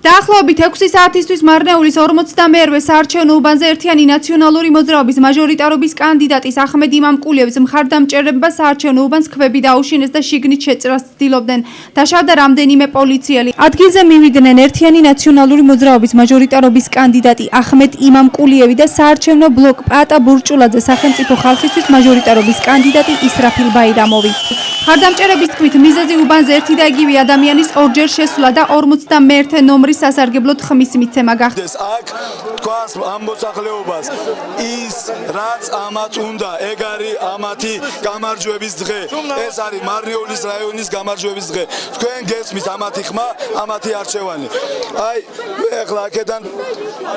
დაახლოებით 6 საათისთვის მარნეულის 42-ე საარჩევნო უბანზე ერთიანი ნაციონალური მოძრაობის მაჟორიტარობის კანდიდატის ახმედ იმამკულიევს მხარდამჭერებმა საარჩევნო უბანს ქვები დაუშინეს და შიგნით შეწრას ცდილობდნენ. დაშავდა რამდენიმე პოლიციელი. ადგილზე მივიდნენ ერთიანი ნაციონალური მოძრაობის მაჟორიტარობის კანდიდატი ახმედ იმამკულიევი და საარჩევნო ბლოკ პატა ბურჭულაძე სახელმწიფო ხალხისთვის მაჟორიტარობის კანდიდატი ისრაფილ ბაირამოვი. მხარდამჭერების თქმით მიზეზი უბანზე ერთი და იგივე ადამიანის ორჯერ შესვლა და 51 ნომრის სასარგებლოდ ხმის მიცემა გახდეს. აქ თქვას ამ მოსახლეობას ის რაც ამათ უნდა, ეგ არის ამათი გამარჯვების დღე. ეს არის მარნეულის რაიონის გამარჯვების დღე. თქვენ გესმით ამათი ხმა, ამათი არჩევანი. აი, ეხლა აქედან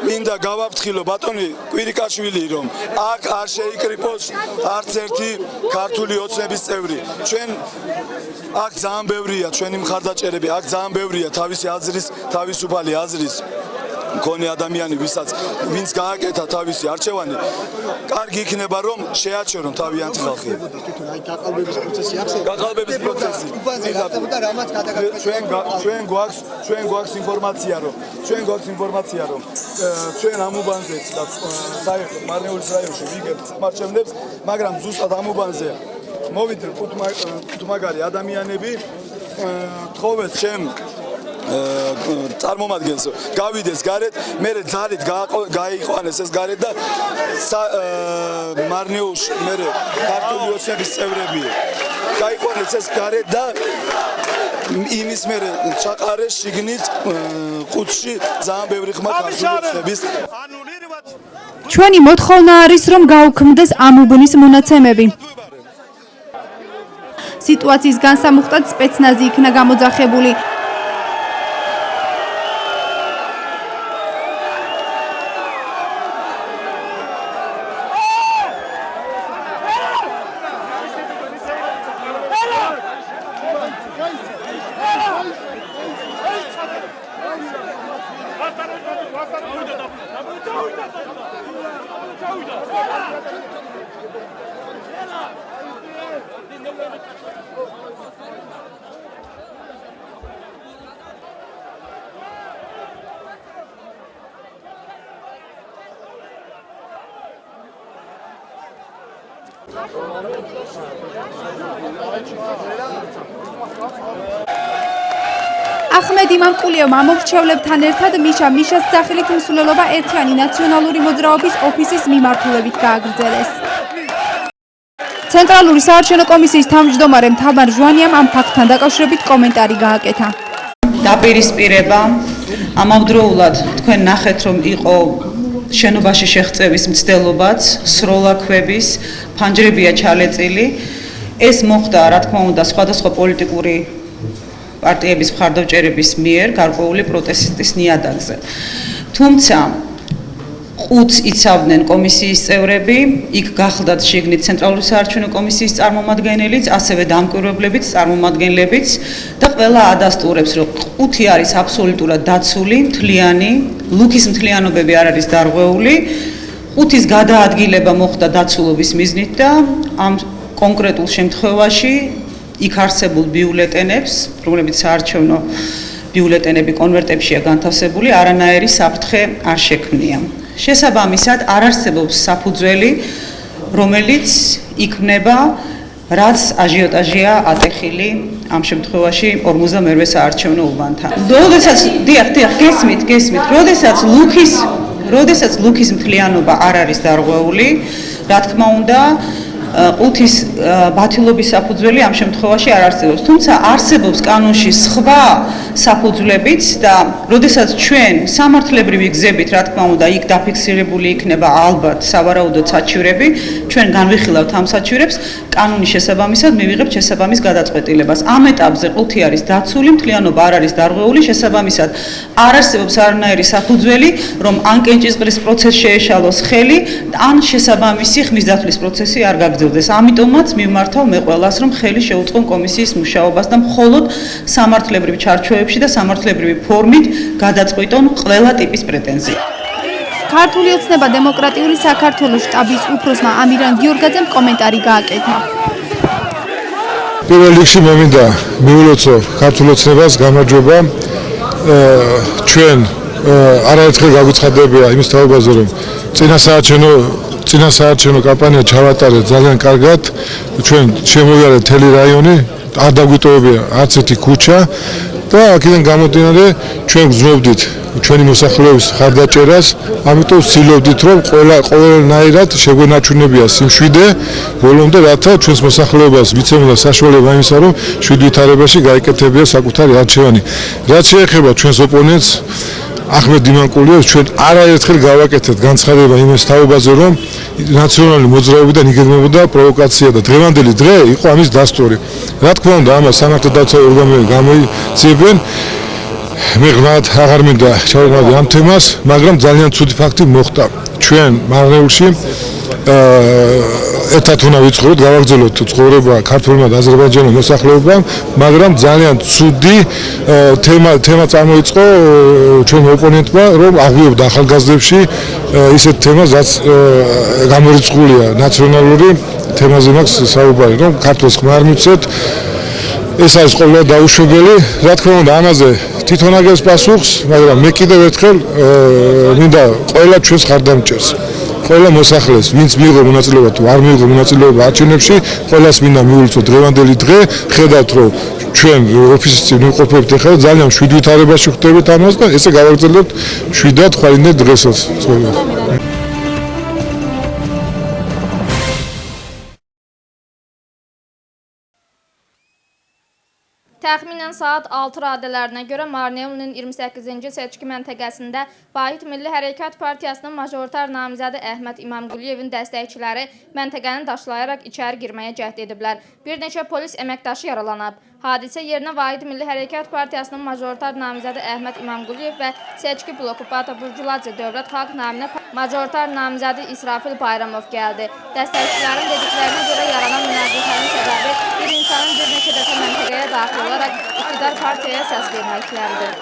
მინდა გავაფრთხილო ბატონი კვირიკაშვილი, რომ აქ არ შეიკრიფოს არც ერთი ქართული ოცნების წევრი. ჩვენ აქ ძალიან ბევრია ჩვენი მხარდაჭერები, აქ ძალიან ბევრია თავისი აზრის, თავისუფალი აზრის მქონე ადამიანი, ვინც გააკეთა თავისი არჩევანი, კარგი იქნება რომ შეაჩერონ თავიანთი ხალხი. გაყალბების პროცესი ახსენეთ. გაყალბების პროცესი. ჩვენ გვაქვს ინფორმაცია, რომ ჩვენ ამ უბანზეც და საერთოდ მარნეულის რაიონში ვიგებთ მარჩევნებს, მაგრამ ზუსტად ამ უბანზე მოვიდნენ ხუთმაგარი ადამიანები, თხოვეს ჩემ წარმომადგენელს გავიდეს გარეთ, მე ძალით გაიყვანეს ეს გარეთ და მარნეულში მე ქართული ოცნების წევრები გაიყვანეს ეს გარეთ და იმის მე ჩაყარეს შიგნით ყუთში ძალიან ბევრი ხმა ქართული ოცნების. ჩვენი მოთხოვნა არის რომ გაუქმდეს ამ უბნის მონაცემები. სიტუაციის განსამუხტად სპეცნაზი იქნა გამოძახებული. ახმედ იმამკულიევმა ამორჩევლებთან ერთად მიშას სახელით მსვლელობა ერთიანი ნაციონალური მოძრაობის ოფისის მიმართულებით გააგრძელეს. ცენტრალური საარჩევნო კომისიის თავმჯდომარე თამარ ჟვანიამ ამ ფაქტთან დაკავშირებით კომენტარი გააკეთა. დაპირისპირება ამავდროულად თქვენ ნახეთ რომ იყო შენობაში შეღწევის მცდელობაც, სროლაქვების, ფანჯრებია ჩალეწილი. ეს მოხდა, რა თქმა უნდა, სხვადასხვა პოლიტიკური პარტიების მხარდაჭერების მიერ გარკვეული პროტესტის ნიადაგზე. თუმცა ყუთს იცავდნენ კომისიის წევრები, იქ გახლდათ შიგნით ცენტრალური საარჩევნო კომისიის წარმომადგენელიც, ასევე დამკვირვებლებიც, წარმომადგენლებიც და ყველა ადასტურებს, რომ ყუთი არის აბსოლუტურად დაცული, მთლიანი, ლუქის მთლიანობები არ არის დარღვეული. ყუთის გადაადგილება მოხდა დაცულობის მიზნით და ამ კონკრეტულ შემთხვევაში იქ არსებულ ბიულეტენებს, რომლებიც საარჩევნო ბიულეტენები კონვერტებშია განთავსებული, არანაირი საფრთხე არ შექმნია. შესაბამისად, არ არსებობს საფუძველი, რომელიც იქმნება, რაც აჟიოტაჟია ატეხილი ამ შემთხვევაში 52 საარჩევნო უბანთან. როდესაც ლუქის მთლიანობა არ არის დარღვეული, რა თქმა უნდა, ყუთის ბათილობის საფუძველი ამ შემთხვევაში არ არსებობს. თუმცა არსებობს კანონში სხვა საფუძვლებიც და როდესაც ჩვენ სამართლებრივი გზებით, რა თქმა უნდა, იქ დაფიქსირებული იქნება ალბათ სავარაუდოდ საჩივრები, ჩვენ განვიხილავთ ამ საჩივრებს, კანონის შესაბამისად მივიღებთ შესაბამის გადაწყვეტილებას. ამ ეტაპზე ყუთი არის დაცული, მთლიანობა არ არის დარღვეული, შესაბამისად არ არსებობს არანაირი საფუძველი, რომ ან კენჭისყრის პროცესს შეეშალოს ხელი, ან შესაბამისი ხმის დათვლის პროცესი არ გაგრძელდეს. ამიტომაც მიმართავ მე ყველას, რომ ხელი შეუწყონ კომისიის მუშაობას და მხოლოდ სამართლებრივ ჩარჩოებში და სამართლებრივი ფორმით გადაწყვიტონ ყველა ტიპის პრეტენზია. ქართული ოცნება დემოკრატიული საქართველოს შტაბის უფროსმა ამირან გიორგაძემ კომენტარი გააკეთა. პირველ რიგში მე მინდა მივულოცო ქართულ ოცნებას გამარჯვება ჩვენ არაერთხელ გაგვიცხადებია იმის თაობაზე, რომ წინასაარჩევნო კამპანია ჩავატარეთ ძალიან კარგად, ჩვენ შემოვიარეთ მთელი რაიონი, არ დაგვიტოვებია არც ერთი ქუჩა და აქედან გამომდინარე ჩვენ გრძნობდით ჩვენი მოსახლეობის ხარდაჭერას, ამიტომ ვცდილობდით, რომ ყველანაირად შეგვენაჩვენებია სიმშვიდე ბოლომდე, რათა ჩვენს მოსახლეობას მიცემოდა საშუალება იმისა, რომ შვიდ ვითარებაში გაეკეთებია საკუთარი არჩევანი. რაც შეეხება ჩვენს ოპონენტს ახმედ იმანკულიევს, ჩვენ არაერთხელ გავაკეთეთ განცხადება იმის თაობაზე, რომ ნაციონალური მოძრაობიდან იგეგმებოდა პროვოკაცია და დღევანდელი დღე იყო ამის დასტური. რა თქმა უნდა, ამას სამართალდაცვა ორგანოები გამოიძიებენ. მე ღრმად აღარ მინდა ჩავარდნი ამ თემას, მაგრამ ძალიან ცუდი ფაქტი მოხდა. ჩვენ მარნეულში ერთად უნდა ვიცხოვროთ, გავაგრძელოთ ცხოვრება ქართულმა და აზერბაიჯანულ მოსახლეობამ, მაგრამ ძალიან ცუდი თემა წარმოიწყო ჩვენ ოპონენტმა, რომ აღვიებდა ახალგაზრდებში ისეთ თემას, რაც გამორიცხულია ნაციონალური თემაზე მაქვს საუბარი, რომ ქართულს ხმა არ მიცეთ. ეს არის ყოველდღე დაუშვებელი. რა თქმა უნდა, ამაზე თვითონ აგებს პასუხს, მაგრამ მე კიდევ ერთხელ მინდა ყველა ჩვენს ხარდამჭერს, ყველა მოსახლეს, ვინც მიიღო მონაწილეობა თუ არ მიიღო მონაწილეობა არჩევნებში, ყველას მინდა მიულოცო დღევანდელი დღე, ხედავთ, რომ ჩვენ ოფისის წინ ვიმყოფებით ახლა ძალიან შვიდ ვითარებაში ვხვდებით ამას და ესე გავაგრძელებთ შვიდად ხვალინდელ დღესაც. Təxminən saat 6 radələrinə görə Marneulinin 28-ci seçki məntəqəsində Vahid Milli Hərəkat Partiyasının majoritar namizədi Əhməd İmamquliyevin dəstəkçiləri məntəqəni daşlayaraq içəri girməyə cəhd ediblər. Bir neçə polis əməkdaşı yaralanıb. Hadisə yerinə Vahid Milli Hərəkat Partiyasının majoritar namizədi Əhməd İmamquliyev və seçki bloku Bata-Burculaci Dövlət Xalq naminə majoritar namizədi İsrafil Bayramov gəldi. Dəstəkçilərin dediklərinə görə yaranan münaqişənin səbəbi bir insanın bir neçə dəfə məntəqəyə daxil olaraq iqtidar partiyaya səs verməkləridir.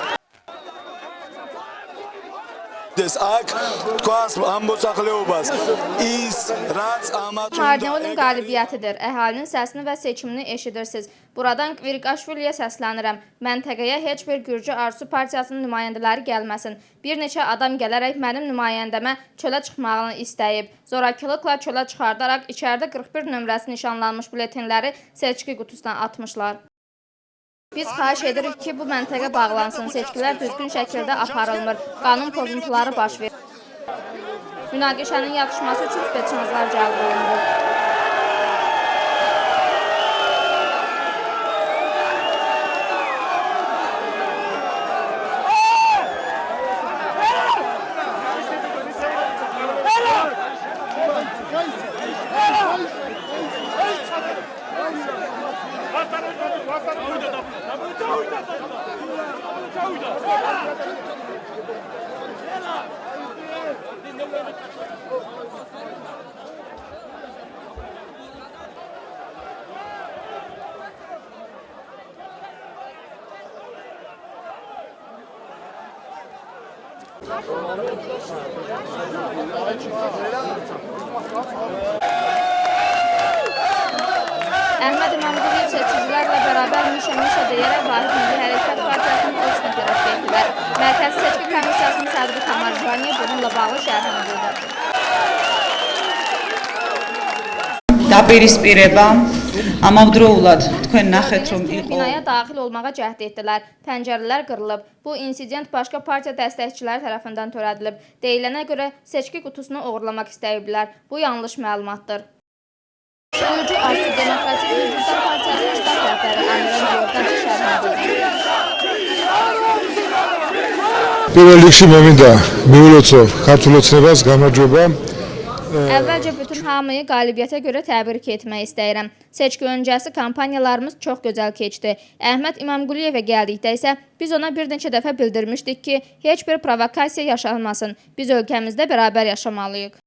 Marneulin qalibiyyətidir. Əhalinin səsini və seçimini eşidirsiniz. Buradan Qvirqaşviliyə səslənirəm. Məntəqəyə heç bir Gürcü Arzu Partiyasının nümayəndələri gəlməsin. Bir neçə adam gələrək mənim nümayəndəmə çölə çıxmağını istəyib. Zorakılıqla çölə çıxardaraq içəridə 41 nömrəsi nişanlanmış biletinləri seçki qutusuna atmışlar. Biz xahiş edirik ki, bu məntəqə bağlansın, seçkilər düzgün şəkildə aparılmır, qanun pozuntuları baş verir. Münaqişənin yaxşıması üçün spetsnazlar cəlb olundu. Əhməd İmamquliyev seçicilərlə bərabər mişə deyərək Vahid Milli Hərəkat Partiyasının polisini tərəf etdilər. Mərkəzi Seçki Komissiyasının sədri Kamarjaniya bununla bağlı şərhini bildirdi. დაპირისპირება ამავდროულად თქვენ ნახეთ რომ იყო binaya daxil olmağa cəhd etdilər. Pəncərələr qırılıb. Bu insident başqa partiya dəstəkçiləri tərəfindən törədilib. Deyilənə görə seçki qutusunu oğurlamaq istəyiblər. Bu yanlış məlumatdır. Gürcü Arzu Demokratik Gürcüstan Partiyasının ştab rəhbəri Əmirən Yordancı şərhini bildirdi. პირველ რიგში მე მინდა მიულოცო ქართულ ოცნებას გამარჯვება. Əvvəlcə bütün hamıyı qalibiyyətə görə təbrik etmək istəyirəm. Seçki öncəsi kampaniyalarımız çox gözəl keçdi. Əhməd İmamquliyevə gəldikdə isə biz ona bir neçə dəfə bildirmişdik ki, heç bir provokasiya yaşanmasın. Biz ölkəmizdə bərabər yaşamalıyıq.